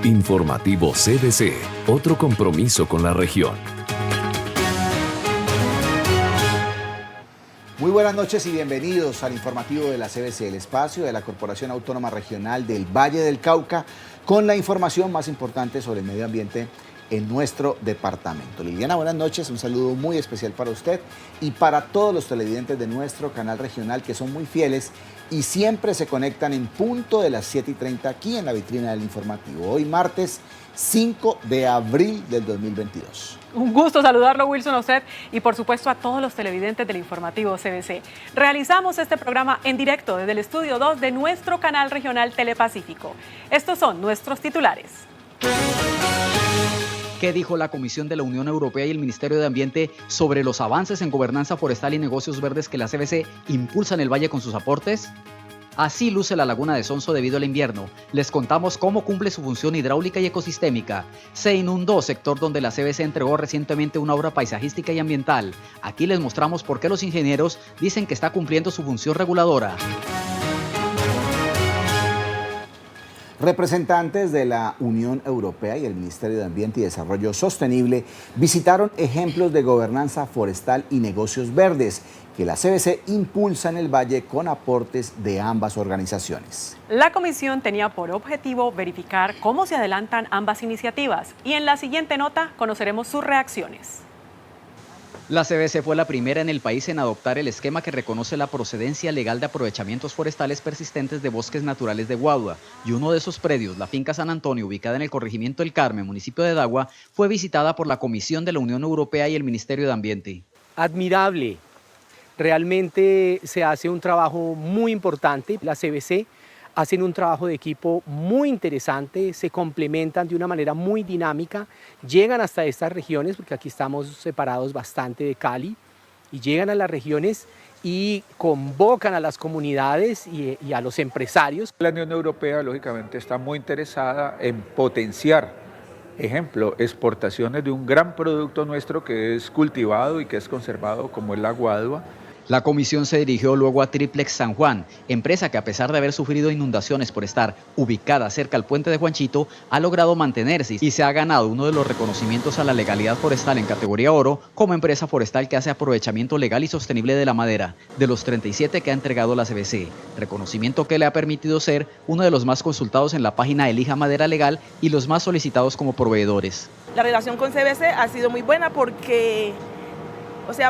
Informativo CBC, otro compromiso con la región. Muy buenas noches y bienvenidos al informativo de la CBC, el espacio de la Corporación Autónoma Regional del Valle del Cauca, con la información más importante sobre el medio ambiente en nuestro departamento. Liliana, buenas noches, un saludo muy especial para usted y para todos los televidentes de nuestro canal regional que son muy fieles y siempre se conectan en punto de las 7:30 aquí en la vitrina del informativo. Hoy martes 5 de abril del 2022. Un gusto saludarlo, Wilson, a usted y por supuesto a todos los televidentes del informativo CBC. Realizamos este programa en directo desde el estudio 2 de nuestro canal regional Telepacífico. Estos son nuestros titulares. ¿Qué dijo la Comisión de la Unión Europea y el Ministerio de Ambiente sobre los avances en gobernanza forestal y negocios verdes que la CBC impulsa en el valle con sus aportes? Así luce la laguna de Sonso debido al invierno. Les contamos cómo cumple su función hidráulica y ecosistémica. Se inundó sector donde la CBC entregó recientemente una obra paisajística y ambiental. Aquí les mostramos por qué los ingenieros dicen que está cumpliendo su función reguladora. Representantes de la Unión Europea y el Ministerio de Ambiente y Desarrollo Sostenible visitaron ejemplos de gobernanza forestal y negocios verdes que la CBC impulsa en el valle con aportes de ambas organizaciones. La comisión tenía por objetivo verificar cómo se adelantan ambas iniciativas y en la siguiente nota conoceremos sus reacciones. La CBC fue la primera en el país en adoptar el esquema que reconoce la procedencia legal de aprovechamientos forestales persistentes de bosques naturales de Guadua, y uno de esos predios, la finca San Antonio, ubicada en el corregimiento El Carmen, municipio de Dagua, fue visitada por la Comisión de la Unión Europea y el Ministerio de Ambiente. Admirable, realmente se hace un trabajo muy importante, la CBC hacen un trabajo de equipo muy interesante, se complementan de una manera muy dinámica, llegan hasta estas regiones, porque aquí estamos separados bastante de Cali, y llegan a las regiones y convocan a las comunidades y a los empresarios. La Unión Europea, lógicamente, está muy interesada en potenciar, ejemplo, exportaciones de un gran producto nuestro que es cultivado y que es conservado, como es la guadua. La comisión se dirigió luego a Triplex San Juan, empresa que a pesar de haber sufrido inundaciones por estar ubicada cerca al puente de Juanchito, ha logrado mantenerse y se ha ganado uno de los reconocimientos a la legalidad forestal en categoría oro como empresa forestal que hace aprovechamiento legal y sostenible de la madera, de los 37 que ha entregado la CBC, reconocimiento que le ha permitido ser uno de los más consultados en la página Elija Madera Legal y los más solicitados como proveedores. La relación con CBC ha sido muy buena porque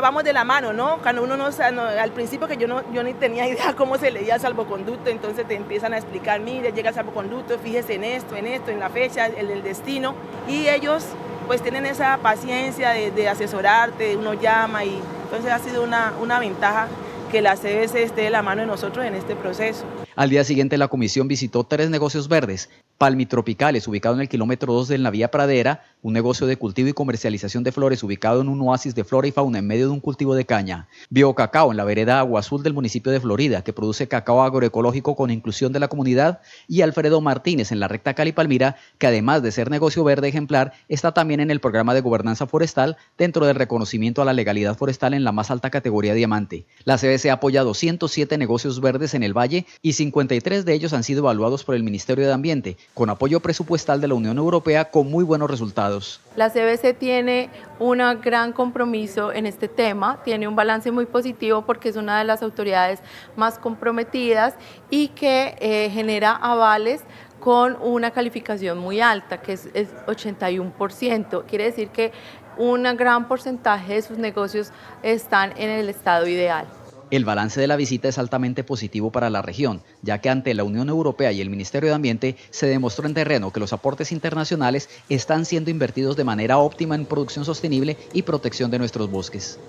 vamos de la mano, ¿no? Cuando uno al principio que yo ni tenía idea cómo se leía el salvoconducto, entonces te empiezan a explicar, mire, llega el salvoconducto, fíjese en esto, en la fecha, en el destino, y ellos pues tienen esa paciencia de asesorarte, uno llama y entonces ha sido una ventaja que la CBC esté de la mano de nosotros en este proceso. Al día siguiente la comisión visitó 3 negocios verdes, Palmitropicales, ubicado en el kilómetro 2 de la vía Pradera, un negocio de cultivo y comercialización de flores ubicado en un oasis de flora y fauna en medio de un cultivo de caña. Biocacao en la vereda Agua Azul del municipio de Florida, que produce cacao agroecológico con inclusión de la comunidad, y Alfredo Martínez en la recta Cali-Palmira, que además de ser negocio verde ejemplar, está también en el programa de gobernanza forestal dentro del reconocimiento a la legalidad forestal en la más alta categoría diamante. La CBC ha apoyado 107 negocios verdes en el valle y 53 de ellos han sido evaluados por el Ministerio de Ambiente, con apoyo presupuestal de la Unión Europea con muy buenos resultados. La CBC tiene un gran compromiso en este tema, tiene un balance muy positivo porque es una de las autoridades más comprometidas y que genera avales con una calificación muy alta, que es 81%. Quiere decir que un gran porcentaje de sus negocios están en el estado ideal. El balance de la visita es altamente positivo para la región, ya que ante la Unión Europea y el Ministerio de Ambiente se demostró en terreno que los aportes internacionales están siendo invertidos de manera óptima en producción sostenible y protección de nuestros bosques.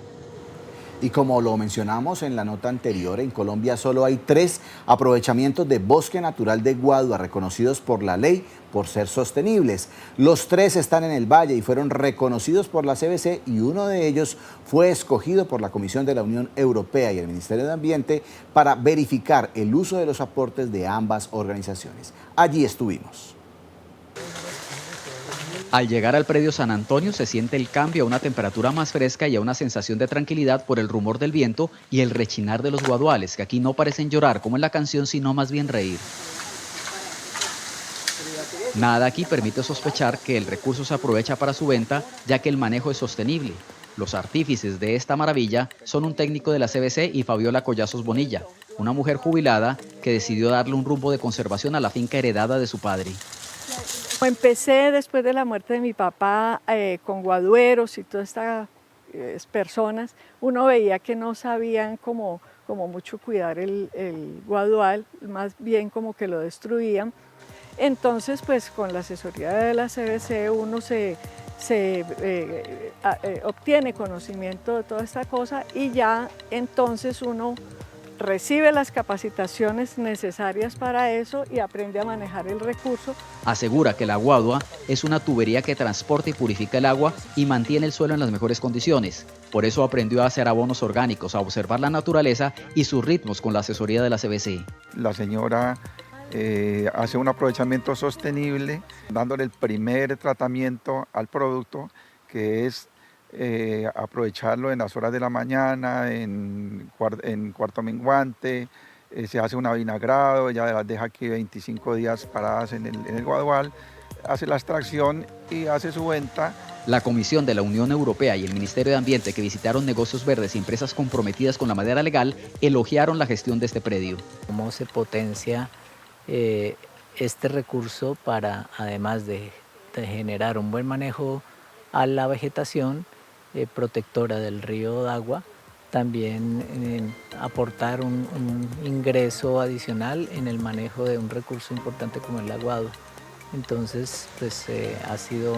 Y como lo mencionamos en la nota anterior, en Colombia solo hay 3 aprovechamientos de bosque natural de Guadua reconocidos por la ley por ser sostenibles. Los 3 están en el valle y fueron reconocidos por la CBC y uno de ellos fue escogido por la Comisión de la Unión Europea y el Ministerio de Ambiente para verificar el uso de los aportes de ambas organizaciones. Allí estuvimos. Al llegar al predio San Antonio se siente el cambio a una temperatura más fresca y a una sensación de tranquilidad por el rumor del viento y el rechinar de los guaduales, que aquí no parecen llorar como en la canción, sino más bien reír. Nada aquí permite sospechar que el recurso se aprovecha para su venta, ya que el manejo es sostenible. Los artífices de esta maravilla son un técnico de la CBC y Fabiola Collazos Bonilla, una mujer jubilada que decidió darle un rumbo de conservación a la finca heredada de su padre. Empecé después de la muerte de mi papá con guadueros y todas estas personas. Uno veía que no sabían como mucho cuidar el guadual, más bien como que lo destruían. Entonces, pues con la asesoría de la CBC uno obtiene conocimiento de toda esta cosa y ya entonces uno recibe las capacitaciones necesarias para eso y aprende a manejar el recurso. Asegura que la guadua es una tubería que transporta y purifica el agua y mantiene el suelo en las mejores condiciones. Por eso aprendió a hacer abonos orgánicos, a observar la naturaleza y sus ritmos con la asesoría de la CBC. La señora hace un aprovechamiento sostenible, dándole el primer tratamiento al producto, que es aprovecharlo en las horas de la mañana, en cuarto menguante, se hace un avinagrado, ella las deja aquí 25 días paradas en el guadual, hace la extracción y hace su venta. La Comisión de la Unión Europea y el Ministerio de Ambiente, que visitaron negocios verdes y empresas comprometidas con la madera legal, elogiaron la gestión de este predio. ¿Cómo se potencia este recurso para, además de generar un buen manejo a la vegetación protectora del río de agua, también aportar un ingreso adicional en el manejo de un recurso importante como el aguado? Entonces, pues ha sido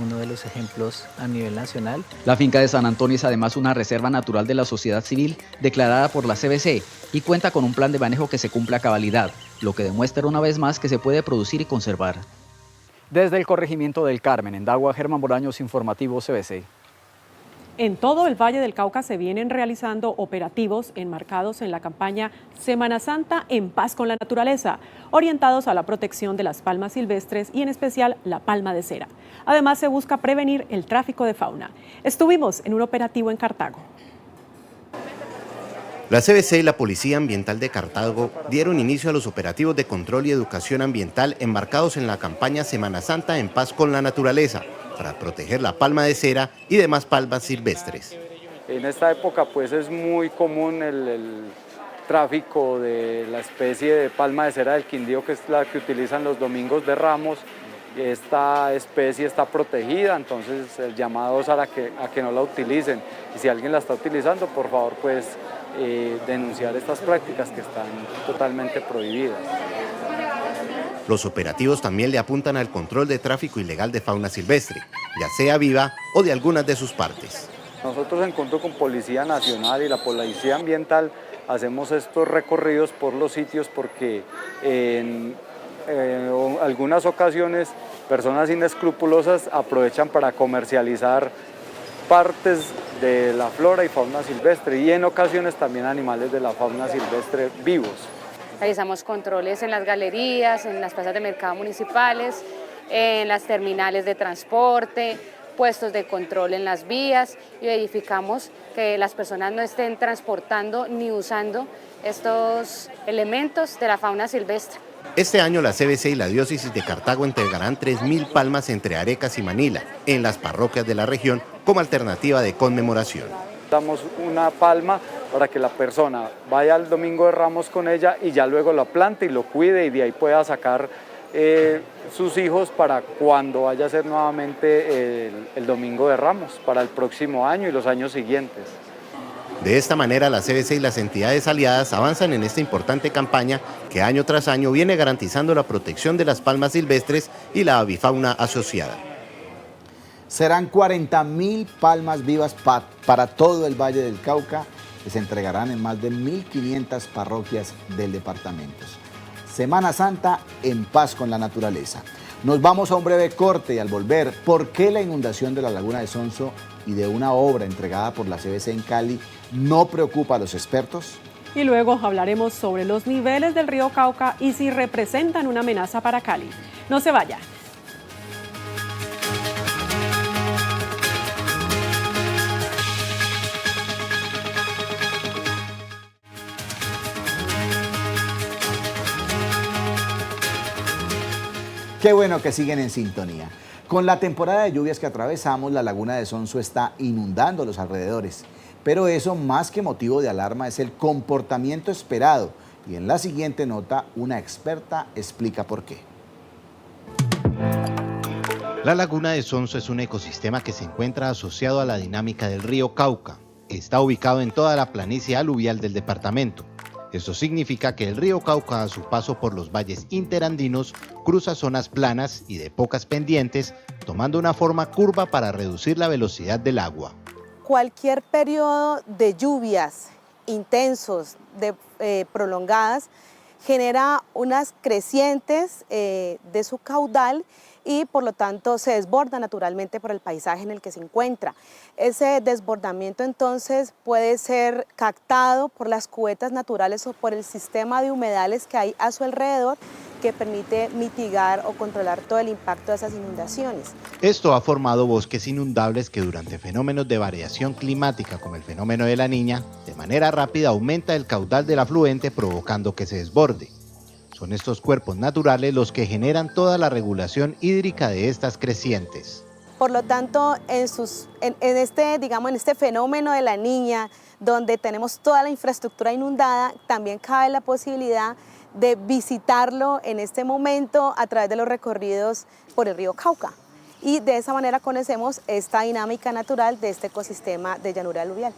uno de los ejemplos a nivel nacional. La finca de San Antonio es además una reserva natural de la sociedad civil declarada por la CBC y cuenta con un plan de manejo que se cumple a cabalidad, lo que demuestra una vez más que se puede producir y conservar. Desde el corregimiento del Carmen, en Dagua, Germán Bolaños, Informativo CBC. En todo el Valle del Cauca se vienen realizando operativos enmarcados en la campaña Semana Santa en paz con la naturaleza, orientados a la protección de las palmas silvestres y en especial la palma de cera. Además, se busca prevenir el tráfico de fauna. Estuvimos en un operativo en Cartago. La CBC y la Policía Ambiental de Cartago dieron inicio a los operativos de control y educación ambiental enmarcados en la campaña Semana Santa en paz con la naturaleza, para proteger la palma de cera y demás palmas silvestres. En esta época pues es muy común el tráfico de la especie de palma de cera del Quindío, que es la que utilizan los domingos de Ramos. Esta especie está protegida, entonces el llamado es a que no la utilicen. Y si alguien la está utilizando, por favor pues denunciar estas prácticas que están totalmente prohibidas. Los operativos también le apuntan al control de tráfico ilegal de fauna silvestre, ya sea viva o de algunas de sus partes. Nosotros, en conjunto con Policía Nacional y la Policía Ambiental, hacemos estos recorridos por los sitios porque en algunas ocasiones personas inescrupulosas aprovechan para comercializar partes de la flora y fauna silvestre y en ocasiones también animales de la fauna silvestre vivos. Realizamos controles en las galerías, en las plazas de mercado municipales, en las terminales de transporte, puestos de control en las vías y verificamos que las personas no estén transportando ni usando estos elementos de la fauna silvestre. Este año la CBC y la Diócesis de Cartago entregarán 3.000 palmas entre Arecas y Manila en las parroquias de la región como alternativa de conmemoración. Damos una palma para que la persona vaya al Domingo de Ramos con ella y ya luego la plante y lo cuide y de ahí pueda sacar sus hijos para cuando vaya a ser nuevamente el Domingo de Ramos, para el próximo año y los años siguientes. De esta manera, la CBC y las entidades aliadas avanzan en esta importante campaña que año tras año viene garantizando la protección de las palmas silvestres y la avifauna asociada. Serán 40.000 palmas vivas para todo el Valle del Cauca, que se entregarán en más de 1.500 parroquias del departamento. Semana Santa en paz con la naturaleza. Nos vamos a un breve corte y al volver, ¿por qué la inundación de la Laguna de Sonso y de una obra entregada por la CBC en Cali no preocupa a los expertos? Y luego hablaremos sobre los niveles del río Cauca y si representan una amenaza para Cali. No se vaya. Qué bueno que siguen en sintonía. Con la temporada de lluvias que atravesamos, la laguna de Sonso está inundando los alrededores. Pero eso, más que motivo de alarma, es el comportamiento esperado. Y en la siguiente nota, una experta explica por qué. La laguna de Sonso es un ecosistema que se encuentra asociado a la dinámica del río Cauca. Está ubicado en toda la planicie aluvial del departamento. Esto significa que el río Cauca, a su paso por los valles interandinos, cruza zonas planas y de pocas pendientes, tomando una forma curva para reducir la velocidad del agua. Cualquier periodo de lluvias intensos, prolongadas, genera unas crecientes de su caudal y por lo tanto se desborda naturalmente por el paisaje en el que se encuentra. Ese desbordamiento entonces puede ser captado por las cubetas naturales o por el sistema de humedales que hay a su alrededor, que permite mitigar o controlar todo el impacto de esas inundaciones. Esto ha formado bosques inundables que durante fenómenos de variación climática como el fenómeno de la Niña, de manera rápida aumenta el caudal del afluente provocando que se desborde. Son estos cuerpos naturales los que generan toda la regulación hídrica de estas crecientes. Por lo tanto, en este fenómeno de la Niña, donde tenemos toda la infraestructura inundada, también cabe la posibilidad de visitarlo en este momento a través de los recorridos por el río Cauca. Y de esa manera conocemos esta dinámica natural de este ecosistema de llanura aluvial.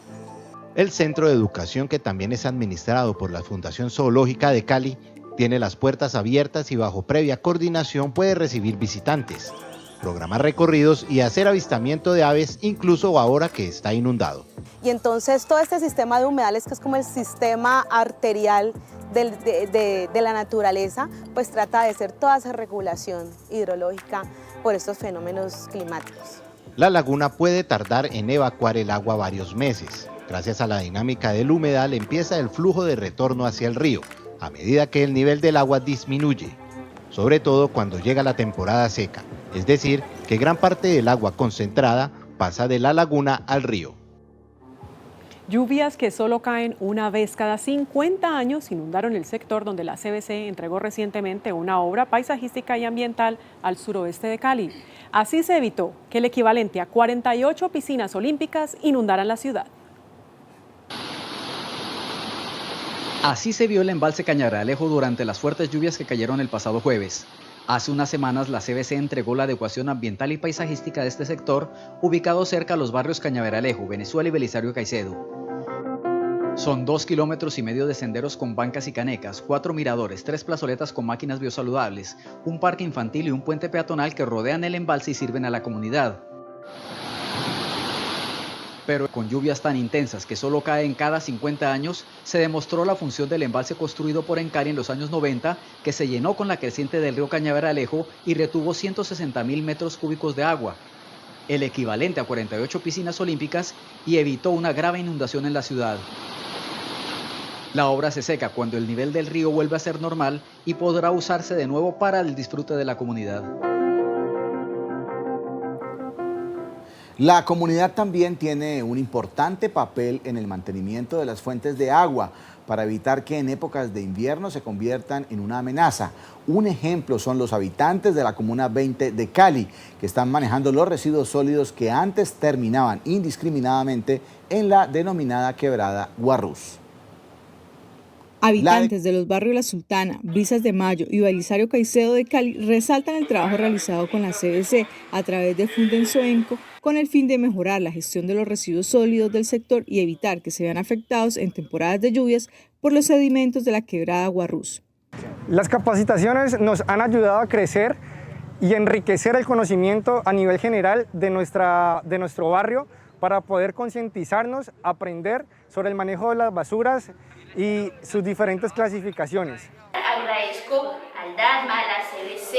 El Centro de Educación, que también es administrado por la Fundación Zoológica de Cali, tiene las puertas abiertas y bajo previa coordinación puede recibir visitantes, programar recorridos y hacer avistamiento de aves incluso ahora que está inundado. Y entonces todo este sistema de humedales, que es como el sistema arterial de la naturaleza, pues trata de hacer toda esa regulación hidrológica por estos fenómenos climáticos. La laguna puede tardar en evacuar el agua varios meses. Gracias a la dinámica del humedal empieza el flujo de retorno hacia el río, a medida que el nivel del agua disminuye, sobre todo cuando llega la temporada seca, es decir, que gran parte del agua concentrada pasa de la laguna al río. Lluvias que solo caen una vez cada 50 años inundaron el sector donde la CBC entregó recientemente una obra paisajística y ambiental al suroeste de Cali. Así se evitó que el equivalente a 48 piscinas olímpicas inundaran la ciudad. Así se vio el embalse Cañaveralejo durante las fuertes lluvias que cayeron el pasado jueves. Hace unas semanas la CBC entregó la adecuación ambiental y paisajística de este sector, ubicado cerca a los barrios Cañaveralejo, Venezuela y Belisario Caicedo. Son 2,5 kilómetros de senderos con bancas y canecas, 4 miradores, 3 plazoletas con máquinas biosaludables, un parque infantil y un puente peatonal que rodean el embalse y sirven a la comunidad. Pero con lluvias tan intensas que solo caen cada 50 años, se demostró la función del embalse construido por Encari en los años 90, que se llenó con la creciente del río Cañaveralejo y retuvo 160.000 metros cúbicos de agua, el equivalente a 48 piscinas olímpicas, y evitó una grave inundación en la ciudad. La obra se seca cuando el nivel del río vuelve a ser normal y podrá usarse de nuevo para el disfrute de la comunidad. La comunidad también tiene un importante papel en el mantenimiento de las fuentes de agua para evitar que en épocas de invierno se conviertan en una amenaza. Un ejemplo son los habitantes de la Comuna 20 de Cali, que están manejando los residuos sólidos que antes terminaban indiscriminadamente en la denominada quebrada Guarrús. Habitantes de los barrios La Sultana, Brisas de Mayo y Belisario Caicedo de Cali resaltan el trabajo realizado con la CBC a través de Fundensoenco con el fin de mejorar la gestión de los residuos sólidos del sector y evitar que se vean afectados en temporadas de lluvias por los sedimentos de la quebrada Guarrús. Las capacitaciones nos han ayudado a crecer y enriquecer el conocimiento a nivel general de nuestro barrio para poder concientizarnos, aprender sobre el manejo de las basuras y sus diferentes clasificaciones. Agradezco al DASMA, a la CBC,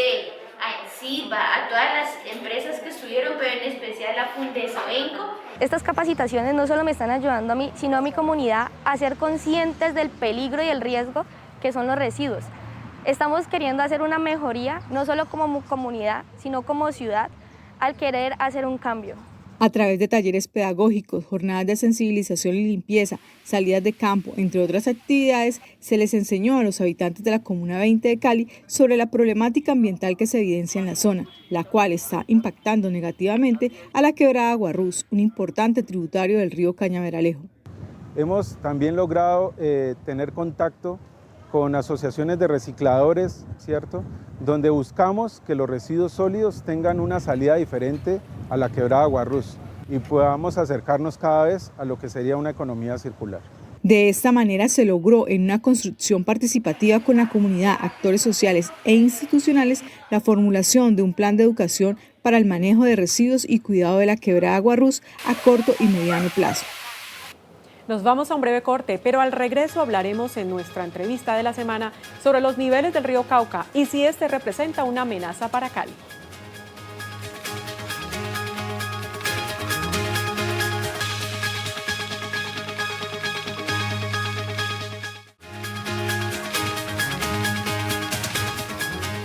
a ENSIRVA, a todas las empresas que estuvieron, pero en especial a Fundensoenco. Estas capacitaciones no solo me están ayudando a mí, sino a mi comunidad a ser conscientes del peligro y el riesgo que son los residuos. Estamos queriendo hacer una mejoría, no solo como comunidad, sino como ciudad, al querer hacer un cambio. A través de talleres pedagógicos, jornadas de sensibilización y limpieza, salidas de campo, entre otras actividades, se les enseñó a los habitantes de la Comuna 20 de Cali sobre la problemática ambiental que se evidencia en la zona, la cual está impactando negativamente a la quebrada Guarrús, un importante tributario del río Cañaveralejo. Hemos también logrado tener contacto con asociaciones de recicladores, ¿cierto?, donde buscamos que los residuos sólidos tengan una salida diferente a la quebrada Guarrús y podamos acercarnos cada vez a lo que sería una economía circular. De esta manera se logró, en una construcción participativa con la comunidad, actores sociales e institucionales, la formulación de un plan de educación para el manejo de residuos y cuidado de la quebrada Guarrús a corto y mediano plazo. Nos vamos a un breve corte, pero al regreso hablaremos en nuestra entrevista de la semana sobre los niveles del río Cauca y si este representa una amenaza para Cali.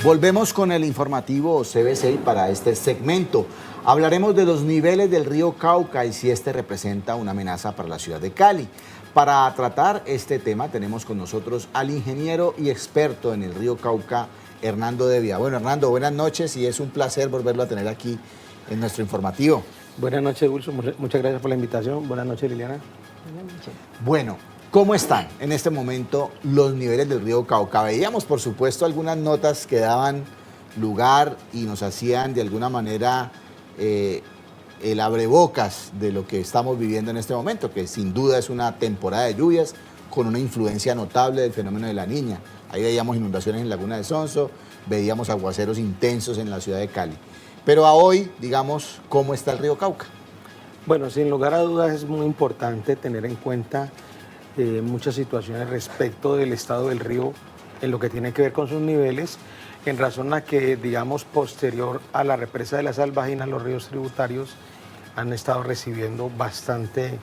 Volvemos con el informativo CBC para este segmento. Hablaremos de los niveles del río Cauca y si este representa una amenaza para la ciudad de Cali. Para tratar este tema tenemos con nosotros al ingeniero y experto en el río Cauca, Hernando Devia. Bueno, Hernando, buenas noches y es un placer volverlo a tener aquí en nuestro informativo. Buenas noches, Wilson. Muchas gracias por la invitación. Buenas noches, Liliana. Buenas noches. Bueno, ¿cómo están en este momento los niveles del río Cauca? Veíamos, por supuesto, algunas notas que daban lugar y nos hacían de alguna manera el abrebocas de lo que estamos viviendo en este momento, que sin duda es una temporada de lluvias con una influencia notable del fenómeno de la Niña. Ahí veíamos inundaciones en Laguna de Sonso, veíamos aguaceros intensos en la ciudad de Cali. Pero a hoy, digamos, ¿cómo está el río Cauca? Bueno, sin lugar a dudas es muy importante tener en cuenta muchas situaciones respecto del estado del río en lo que tiene que ver con sus niveles, en razón a que, digamos, posterior a la represa de la Salvajina, los ríos tributarios han estado recibiendo bastante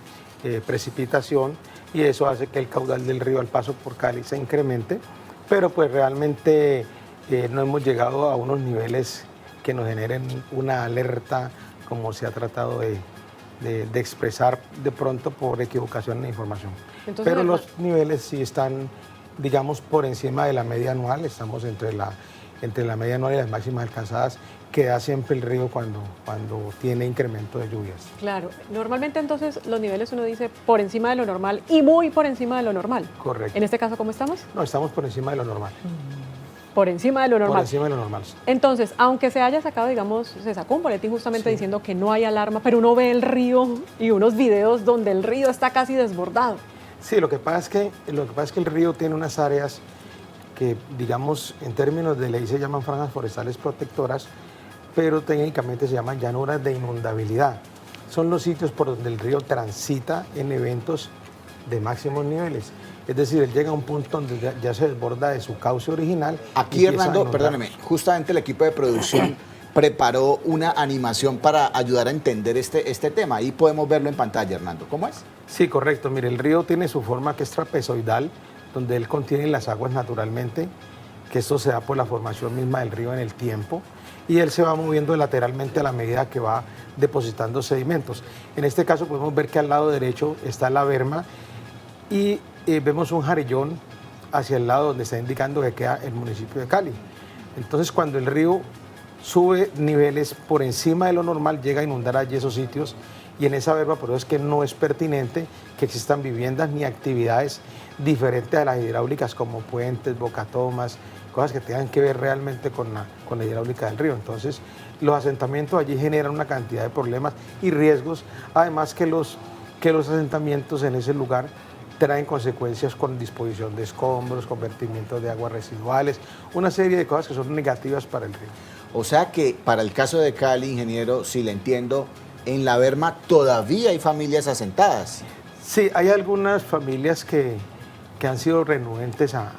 precipitación y eso hace que el caudal del río al paso por Cali se incremente, pero pues realmente no hemos llegado a unos niveles que nos generen una alerta como se ha tratado de expresar de pronto por equivocación en la información. Entonces, pero los niveles sí están, digamos, por encima de la media anual, estamos entre la media anual y las máximas alcanzadas que da siempre el río cuando tiene incremento de lluvias. Claro, normalmente entonces los niveles uno dice por encima de lo normal y muy por encima de lo normal. Correcto. ¿En este caso cómo estamos? No, estamos por encima de lo normal. Por encima de lo normal. Por encima de lo normal. Entonces, aunque se haya sacado, digamos, se sacó un boletín justamente diciendo que no hay alarma, pero uno ve el río y unos videos donde el río está casi desbordado. Sí, lo que pasa es que el río tiene unas áreas que, digamos, en términos de ley se llaman franjas forestales protectoras, pero técnicamente se llaman llanuras de inundabilidad. Son los sitios por donde el río transita en eventos de máximos niveles. Es decir, él llega a un punto donde ya se desborda de su cauce original. Aquí, Hernando, perdóneme, justamente el equipo de producción preparó una animación para ayudar a entender este tema. Ahí podemos verlo en pantalla, Hernando. ¿Cómo es? Sí, correcto. Mire, el río tiene su forma que es trapezoidal, donde él contiene las aguas naturalmente, que esto se da por la formación misma del río en el tiempo, y él se va moviendo lateralmente a la medida que va depositando sedimentos. En este caso podemos ver que al lado derecho está la berma y vemos un jarillón hacia el lado donde está indicando que queda el municipio de Cali. Entonces, cuando el río sube niveles por encima de lo normal, llega a inundar allí esos sitios, y en esa berma por eso es que no es pertinente que existan viviendas ni actividades diferentes a las hidráulicas como puentes, bocatomas, cosas que tengan que ver realmente con la hidráulica del río. Entonces, los asentamientos allí generan una cantidad de problemas y riesgos, además que los asentamientos en ese lugar traen consecuencias con disposición de escombros, con vertimientos de aguas residuales, una serie de cosas que son negativas para el río. O sea que para el caso de Cali, ingeniero, si le entiendo, en la berma todavía hay familias asentadas. Sí, hay algunas familias que han sido renuentes a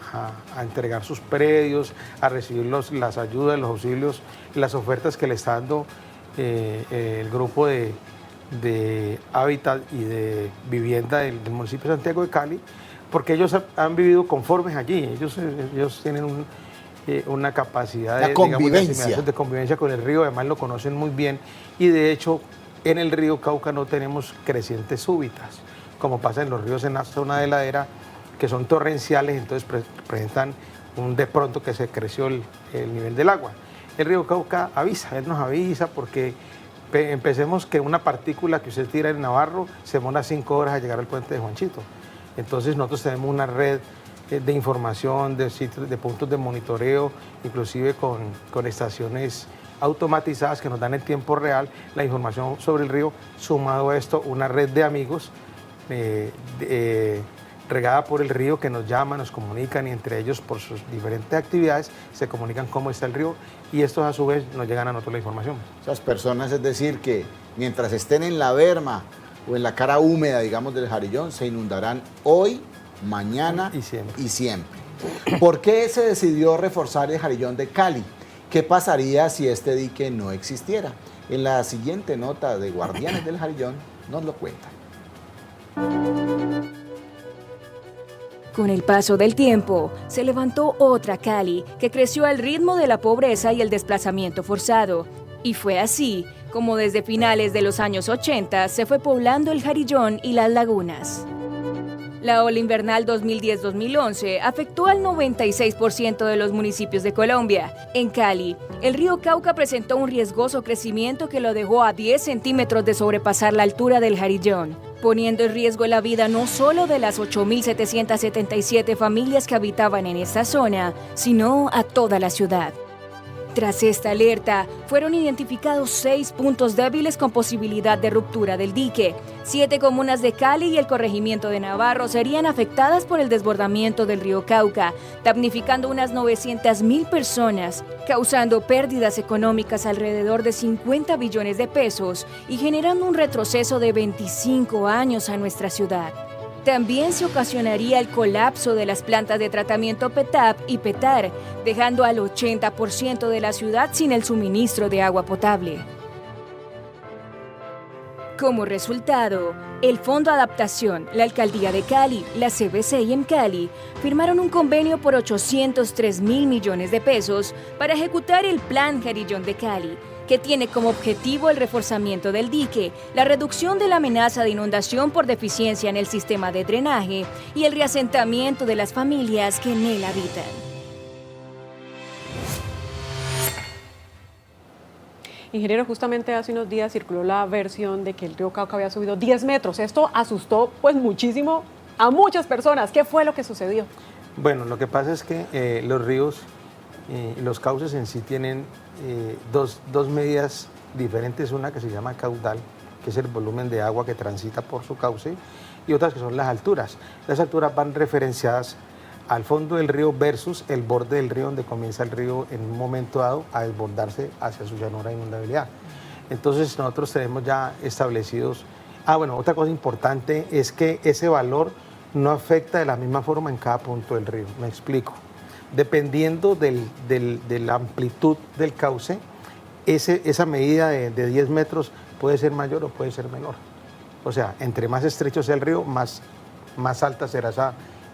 entregar sus predios, a recibir las ayudas, los auxilios, las ofertas que le está dando el grupo de hábitat y de vivienda del municipio de Santiago de Cali, porque ellos han vivido conformes allí, ellos tienen una capacidad de convivencia con el río, además lo conocen muy bien y de hecho En el río Cauca no tenemos crecientes súbitas, como pasa en los ríos en la zona de ladera, que son torrenciales, entonces presentan de pronto que se creció el nivel del agua. El río Cauca avisa, él nos avisa porque empecemos que una partícula que usted tira en Navarro se demora 5 horas a llegar al puente de Juanchito. Entonces nosotros tenemos una red de información, de sitios, de puntos de monitoreo, inclusive con estaciones automatizadas que nos dan en tiempo real la información sobre el río, sumado a esto una red de amigos regada por el río que nos llaman, nos comunican y entre ellos por sus diferentes actividades se comunican cómo está el río y estos a su vez nos llegan a nosotros la información. Esas personas, es decir, que mientras estén en la berma o en la cara húmeda, digamos, del Jarillón, se inundarán hoy, mañana y siempre. ¿Por qué se decidió reforzar el Jarillón de Cali? ¿Qué pasaría si este dique no existiera? En la siguiente nota de Guardianes del Jarillón nos lo cuentan. Con el paso del tiempo, se levantó otra Cali que creció al ritmo de la pobreza y el desplazamiento forzado. Y fue así como desde finales de los años 80 se fue poblando el Jarillón y las lagunas. La ola invernal 2010-2011 afectó al 96% de los municipios de Colombia. En Cali, el río Cauca presentó un riesgoso crecimiento que lo dejó a 10 centímetros de sobrepasar la altura del Jarillón, poniendo en riesgo la vida no solo de las 8.777 familias que habitaban en esta zona, sino a toda la ciudad. Tras esta alerta, fueron identificados 6 puntos débiles con posibilidad de ruptura del dique. 7 comunas de Cali y el corregimiento de Navarro serían afectadas por el desbordamiento del río Cauca, damnificando unas 900.000 personas, causando pérdidas económicas alrededor de 50 billones de pesos y generando un retroceso de 25 años a nuestra ciudad. También se ocasionaría el colapso de las plantas de tratamiento PETAP y PETAR, dejando al 80% de la ciudad sin el suministro de agua potable. Como resultado, el Fondo Adaptación, la Alcaldía de Cali, la CBC y EMCali firmaron un convenio por 803.000 millones de pesos para ejecutar el Plan Jarillón de Cali, que tiene como objetivo el reforzamiento del dique, la reducción de la amenaza de inundación por deficiencia en el sistema de drenaje y el reasentamiento de las familias que en él habitan. Ingeniero, justamente hace unos días circuló la versión de que el río Cauca había subido 10 metros. Esto asustó pues muchísimo a muchas personas. ¿Qué fue lo que sucedió? Bueno, lo que pasa es que los ríos, los cauces en sí tienen dos medidas diferentes, una que se llama caudal, que es el volumen de agua que transita por su cauce, y otras que son las alturas. Las alturas van referenciadas al fondo del río versus el borde del río, donde comienza el río en un momento dado a desbordarse hacia su llanura de inundabilidad. Entonces nosotros tenemos ya establecidos... bueno, otra cosa importante es que ese valor no afecta de la misma forma en cada punto del río. Me explico. Dependiendo de la amplitud del cauce, esa medida de 10 metros puede ser mayor o puede ser menor. O sea, entre más estrecho sea el río, más alta será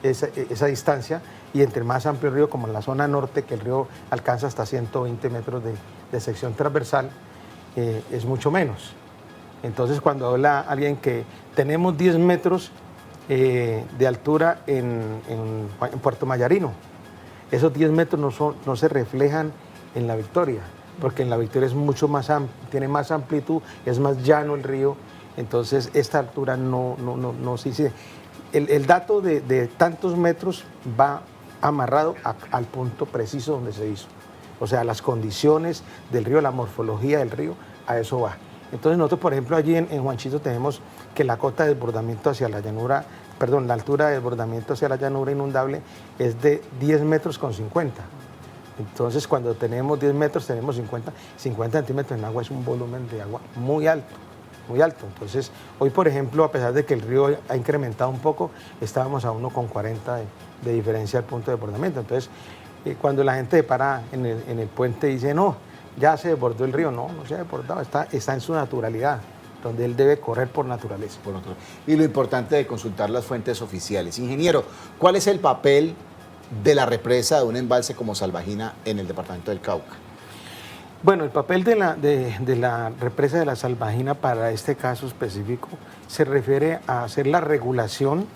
esa distancia, y entre más amplio el río, como en la zona norte, que el río alcanza hasta 120 metros de sección transversal, es mucho menos. Entonces, cuando habla alguien que tenemos 10 metros de altura en Puerto Mayarino, esos 10 metros no se reflejan en La Victoria, porque en La Victoria es mucho más tiene más amplitud, es más llano el río, entonces esta altura no se dice. El dato de tantos metros va amarrado al punto preciso donde se hizo. O sea, las condiciones del río, la morfología del río, a eso va. Entonces nosotros, por ejemplo, allí en Juanchito tenemos que la cota de desbordamiento hacia la llanura, la altura de desbordamiento hacia la llanura inundable es de 10 metros con 50. Entonces, cuando tenemos 10 metros, tenemos 50 centímetros en agua, es un volumen de agua muy alto, muy alto. Entonces, hoy, por ejemplo, a pesar de que el río ha incrementado un poco, estábamos a 1,40 de diferencia al punto de desbordamiento. Entonces, cuando la gente se para en el puente y dice, no, ya se desbordó el río, no se ha desbordado, está en su naturalidad, donde él debe correr por naturaleza. Y lo importante de consultar las fuentes oficiales. Ingeniero, ¿cuál es el papel de la represa de un embalse como Salvajina en el departamento del Cauca? Bueno, el papel de la represa de la Salvajina para este caso específico se refiere a hacer la regulación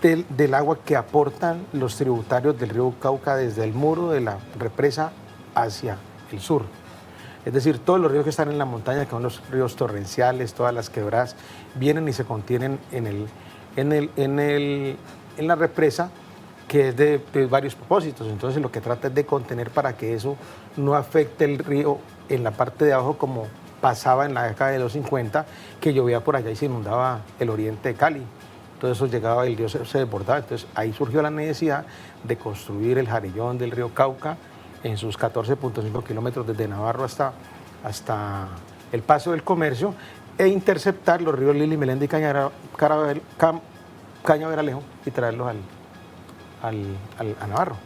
del agua que aportan los tributarios del río Cauca desde el muro de la represa hacia el sur. Es decir, todos los ríos que están en la montaña, que son los ríos torrenciales, todas las quebradas, vienen y se contienen en la represa, que es de varios propósitos. Entonces lo que trata es de contener para que eso no afecte el río en la parte de abajo, como pasaba en la década de los 50, que llovía por allá y se inundaba el oriente de Cali. Todo eso llegaba, el río se desbordaba. Entonces ahí surgió la necesidad de construir el jarillón del río Cauca en sus 14.5 kilómetros desde Navarro hasta el Paso del Comercio, e interceptar los ríos Lili, Melenda y Cañaveralejo y traerlos a Navarro.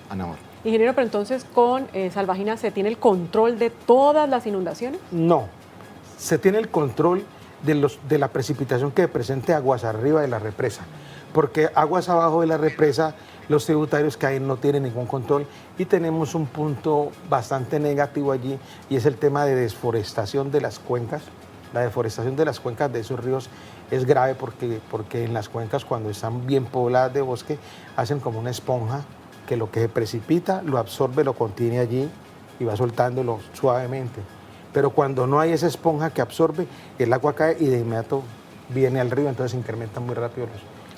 Ingeniero, pero entonces con Salvajina ¿se tiene el control de todas las inundaciones? No, se tiene el control de la precipitación que presente aguas arriba de la represa, porque aguas abajo de la represa los tributarios que hay no tienen ningún control, y tenemos un punto bastante negativo allí, y es el tema de desforestación de las cuencas. La deforestación de las cuencas de esos ríos es grave porque en las cuencas, cuando están bien pobladas de bosque, hacen como una esponja que lo que se precipita lo absorbe, lo contiene allí y va soltándolo suavemente. Pero cuando no hay esa esponja que absorbe, el agua cae y de inmediato viene al río, entonces se incrementan muy rápido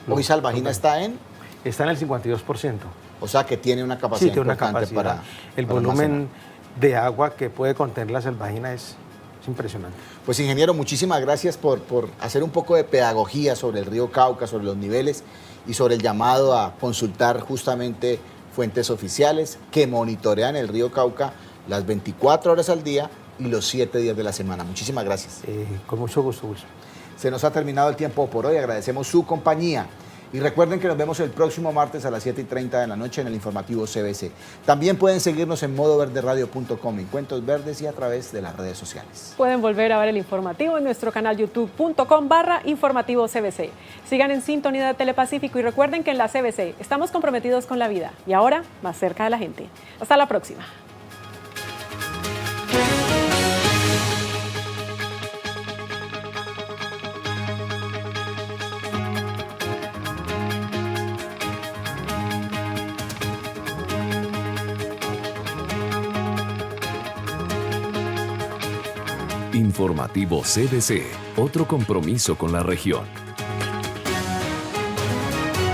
los ¿Hoy Salvajina está en? Está en el 52%. O sea que tiene una capacidad importante para el volumen de agua que puede contener la Salvajina es impresionante. Pues ingeniero, muchísimas gracias por hacer un poco de pedagogía sobre el río Cauca, sobre los niveles y sobre el llamado a consultar justamente fuentes oficiales que monitorean el río Cauca las 24 horas al día y los 7 días de la semana. Muchísimas gracias. Con mucho gusto, Wilson. Se nos ha terminado el tiempo por hoy, agradecemos su compañía. Y recuerden que nos vemos el próximo martes a las 7:30 de la noche en el informativo CBC. También pueden seguirnos en modoverderadio.com, en Cuentos Verdes y a través de las redes sociales. Pueden volver a ver el informativo en nuestro canal youtube.com/informativo CBC. Sigan en sintonía de Telepacífico y recuerden que en la CBC estamos comprometidos con la vida y ahora más cerca de la gente. Hasta la próxima. Informativo CBC, otro compromiso con la región.